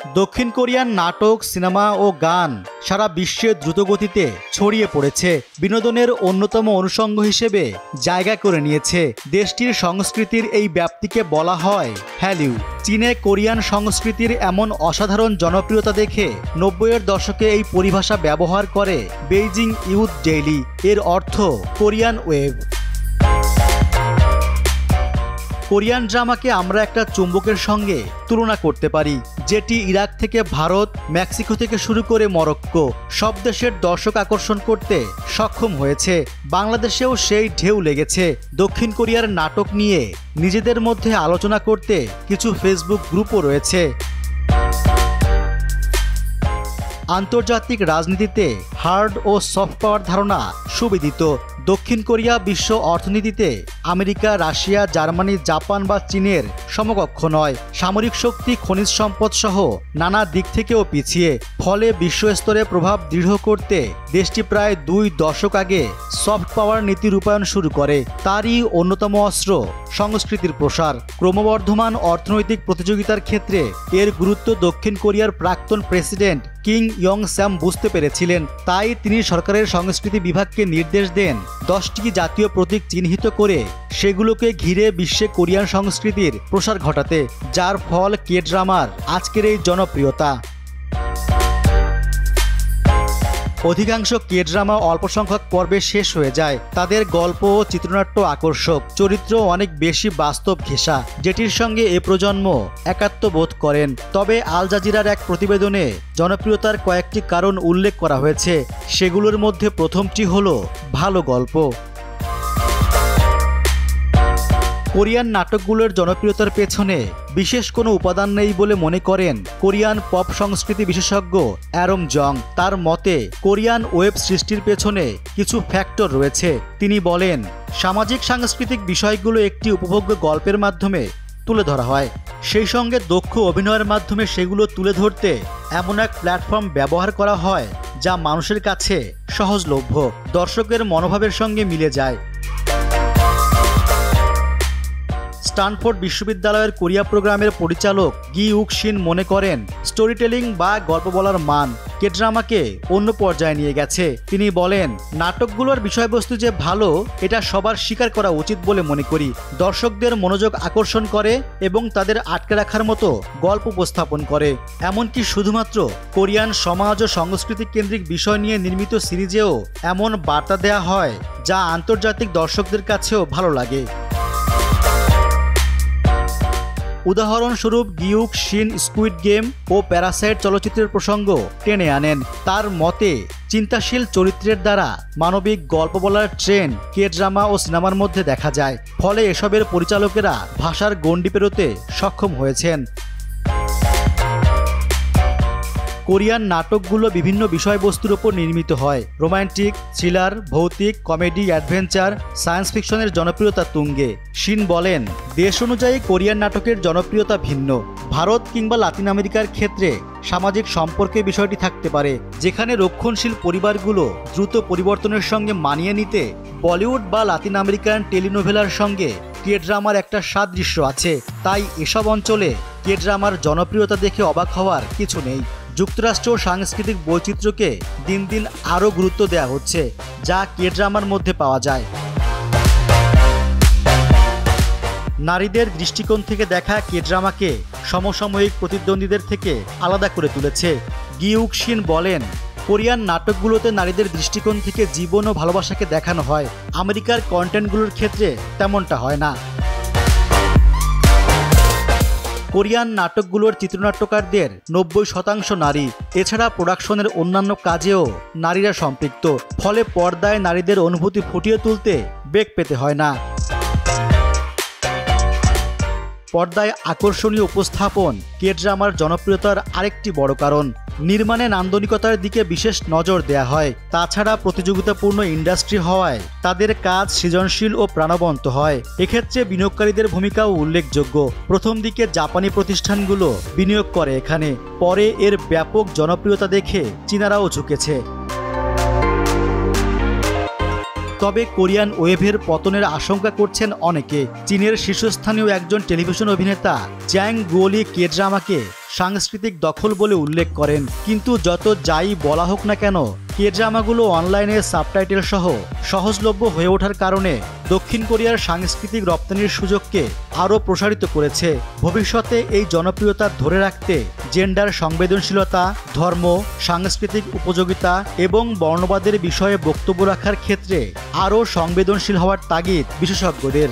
দক্ষিণ কোরিয়ান নাটক, সিনেমা ও গান সারা বিশ্বে দ্রুতগতিতে ছড়িয়ে পড়েছে, বিনোদনের অন্যতম অনুষঙ্গ হিসেবে জায়গা করে নিয়েছে। দেশটির সংস্কৃতির এই ব্যাপ্তিকে বলা হয় হ্যালিউ। চীনে কোরিয়ান সংস্কৃতির এমন অসাধারণ জনপ্রিয়তা দেখে 90-এর দশকে এই পরিভাষা ব্যবহার করে বেইজিং ইউথ ডেইলি। এর অর্থ কোরিয়ান ওয়েভ। কোরিয়ান ড্রামাকে আমরা একটা চুম্বকের সঙ্গে তুলনা করতে পারি, যেটি ইরাক থেকে ভারত, মেক্সিকো থেকে শুরু করে মরক্কো সব দেশের দর্শক আকর্ষণ করতে সক্ষম হয়েছে। বাংলাদেশেও সেই ঢেউ লেগেছে। দক্ষিণ কোরিয়ার নাটক নিয়ে নিজেদের মধ্যে আলোচনা করতে কিছু ফেসবুক গ্রুপও রয়েছে। আন্তর্জাতিক রাজনীতিতে হার্ড ও সফট পাওয়ার ধারণা সুবিদিত। দক্ষিণ কোরিয়া বিশ্ব অর্থনীতিতে আমেরিকা, রাশিয়া, জার্মানি, জাপান বা চীনের সমকক্ষ নয়। সামরিক শক্তি, খনিজ সম্পদ সহ নানা দিক থেকেও পিছিয়ে। ফলে বিশ্বস্তরে প্রভাব দৃঢ় করতে দেশটি প্রায় 2 দশক আগে সফট পাওয়ার নীতি রূপায়ণ শুরু করে। তারই অন্যতম অস্ত্র সংস্কৃতির প্রসার। ক্রমবর্ধমান অর্থনৈতিক প্রতিযোগিতার ক্ষেত্রে এর গুরুত্ব দক্ষিণ কোরিয়ার প্রাক্তন প্রেসিডেন্ট কিম ইয়ং স্যাম বুঝতে পেরেছিলেন। তাই তিনি সরকারের সংস্কৃতি বিভাগকে নির্দেশ দেন 10টি জাতীয় প্রতীক চিহ্নিত করে সেগুলোকে ঘিরে বিশ্বে কোরিয়ান সংস্কৃতির প্রসার ঘটাতে, যার ফল কে ড্রামার আজকের এই জনপ্রিয়তা। অধিকাংশ কে ড্রামা অল্প সংখ্যক পর্বে শেষ হয়ে যায়। তাদের গল্প ও চিত্রনাট্য আকর্ষক, চরিত্র অনেক বেশি বাস্তব ঘেঁষা, যেটির সঙ্গে এ প্রজন্ম একাত্ম বোধ করেন। তবে আল জাজিরার এক প্রতিবেদনে জনপ্রিয়তার কয়েকটি কারণ উল্লেখ করা হয়েছে। সেগুলোর মধ্যে প্রথমটি হলো ভালো গল্প। কোরিয়ান নাটকগুলোর জনপ্রিয়তার পেছনে বিশেষ কোনো উপাদান নেই বলে মনে করেন কোরিয়ান পপ সংস্কৃতি বিশেষজ্ঞ অ্যারং জং। তার মতে কোরিয়ান ওয়েব সৃষ্টির পেছনে কিছু ফ্যাক্টর রয়েছে। তিনি বলেন, সামাজিক সাংস্কৃতিক বিষয়গুলো একটি উপভোগ্য গল্পের মাধ্যমে তুলে ধরা হয়, সেই সঙ্গে দক্ষ অভিনয়ের মাধ্যমে সেগুলো তুলে ধরতে এমন এক প্ল্যাটফর্ম ব্যবহার করা হয় যা মানুষের কাছে সহজলভ্য, দর্শকের মনোভাবের সঙ্গে মিলে যায়। স্ট্যানফোর্ড বিশ্ববিদ্যালয়ের কোরিয়া প্রোগ্রামের পরিচালক গি উক শিন মনে করেন, স্টোরি টেলিং বা গল্প বলার মান কে ড্রামাকে অন্য পর্যায়ে নিয়ে গেছে। তিনি বলেন, নাটকগুলোর বিষয়বস্তু যে ভালো এটা সবার স্বীকার করা উচিত বলে মনে করি। দর্শকদের মনোযোগ আকর্ষণ করে এবং তাদের আটকে রাখার মতো গল্প উপস্থাপন করে। এমনকি শুধুমাত্র কোরিয়ান সমাজ ও সংস্কৃতি কেন্দ্রিক বিষয় নিয়ে নির্মিত সিরিজেও এমন বার্তা দেয়া হয় যা আন্তর্জাতিক দর্শকদের কাছেও ভালো লাগে। উদাহরণস্বরূপ গিউক শিন স্কুইড গেম ও প্যারাসাইট চলচ্চিত্রের প্রসঙ্গ টেনে আনেন। তার মতে চিন্তাশীল চরিত্রের দ্বারা মানবিক গল্প বলার ট্রেন্ড কে ড্রামা ও সিনেমার মধ্যে দেখা যায়। ফলে এসবের পরিচালকেরা ভাষার গণ্ডি পেরোতে সক্ষম হয়েছেন। কোরিয়ান নাটকগুলো বিভিন্ন বিষয়বস্তুর উপর নির্মিত হয়। রোমান্টিক, থ্রিলার, ভৌতিক, কমেডি, অ্যাডভেঞ্চার, সায়েন্স ফিকশনের জনপ্রিয়তা তুঙ্গে। শিন বলেন, দেশ অনুযায়ী কোরিয়ান নাটকের জনপ্রিয়তা ভিন্ন। ভারত কিংবা লাতিন আমেরিকার ক্ষেত্রে সামাজিক সম্পর্কের বিষয়টি থাকতে পারে, যেখানে রক্ষণশীল পরিবারগুলো দ্রুত পরিবর্তনের সঙ্গে মানিয়ে নিতে বলিউড বা লাতিন আমেরিকান টেলিনোভেলার সঙ্গে কে ড্রামার একটা সাদৃশ্য আছে। তাই এসব অঞ্চলে কে ড্রামার জনপ্রিয়তা দেখে অবাক হওয়ার কিছু নেই। যুক্তরাষ্ট্র সাংস্কৃতিক বৈচিত্র্যকে দিন দিন আরও গুরুত্ব দেওয়া হচ্ছে, যা কে ড্রামার মধ্যে পাওয়া যায়। নারীদের দৃষ্টিকোণ থেকে দেখা কে ড্রামাকে সমসাময়িক প্রতিদ্বন্দ্বীদের থেকে আলাদা করে তুলেছে। গিউক শিন বলেন, কোরিয়ান নাটকগুলোতে নারীদের দৃষ্টিকোণ থেকে জীবন ও ভালোবাসাকে দেখানো হয়। আমেরিকার কন্টেন্টগুলোর ক্ষেত্রে তেমনটা হয় না। কোরিয়ান নাটকগুলোর চিত্রনাট্যকারদের 90% নারী। এছাড়া প্রোডাকশনের অন্যান্য কাজেও নারীরা সম্পৃক্ত। ফলে পর্দায় নারীদের অনুভূতি ফুটিয়ে তুলতে বেগ পেতে হয় না। পর্দায় আকর্ষণীয় উপস্থাপন কে ড্রামার জনপ্রিয়তার আরেকটি বড় কারণ। নির্মাণে নান্দনিকতার দিকে বিশেষ নজর দেয়া হয়। তাছাড়া প্রতিযোগিতাপূর্ণ ইন্ডাস্ট্রি হওয়ায় তাদের কাজ সৃজনশীল ও প্রাণবন্ত হয়। এক্ষেত্রে বিনিয়োগকারীদের ভূমিকাও উল্লেখযোগ্য। প্রথম দিকে জাপানি প্রতিষ্ঠানগুলো বিনিয়োগ করে এখানে, পরে এর ব্যাপক জনপ্রিয়তা দেখে চীনারাও ঝুঁকেছে। তবে কোরিয়ান ওয়েভের পতনের আশঙ্কা করছেন অনেকে। চীনের শীর্ষস্থানীয় একজন টেলিভিশন অভিনেতা চ্যাং গুওলি কে ড্রামাকে সাংস্কৃতিক দখল বলে উল্লেখ করেন। কিন্তু যত যাই বলা হোক না কেন, কে-ড্রামাগুলো অনলাইনে সাবটাইটেল সহ সহজলভ্য হয়ে ওঠার কারণে দক্ষিণ কোরিয়ার সাংস্কৃতিক রপ্তানির সুযোগকে আরও প্রসারিত করেছে। ভবিষ্যতে এই জনপ্রিয়তা ধরে রাখতে জেন্ডার সংবেদনশীলতা, ধর্ম, সাংস্কৃতিক উপযোগিতা এবং বর্ণবাদের বিষয়ে বক্তব্য রাখার ক্ষেত্রে আরও সংবেদনশীল হওয়ার তাগিদ বিশেষজ্ঞদের।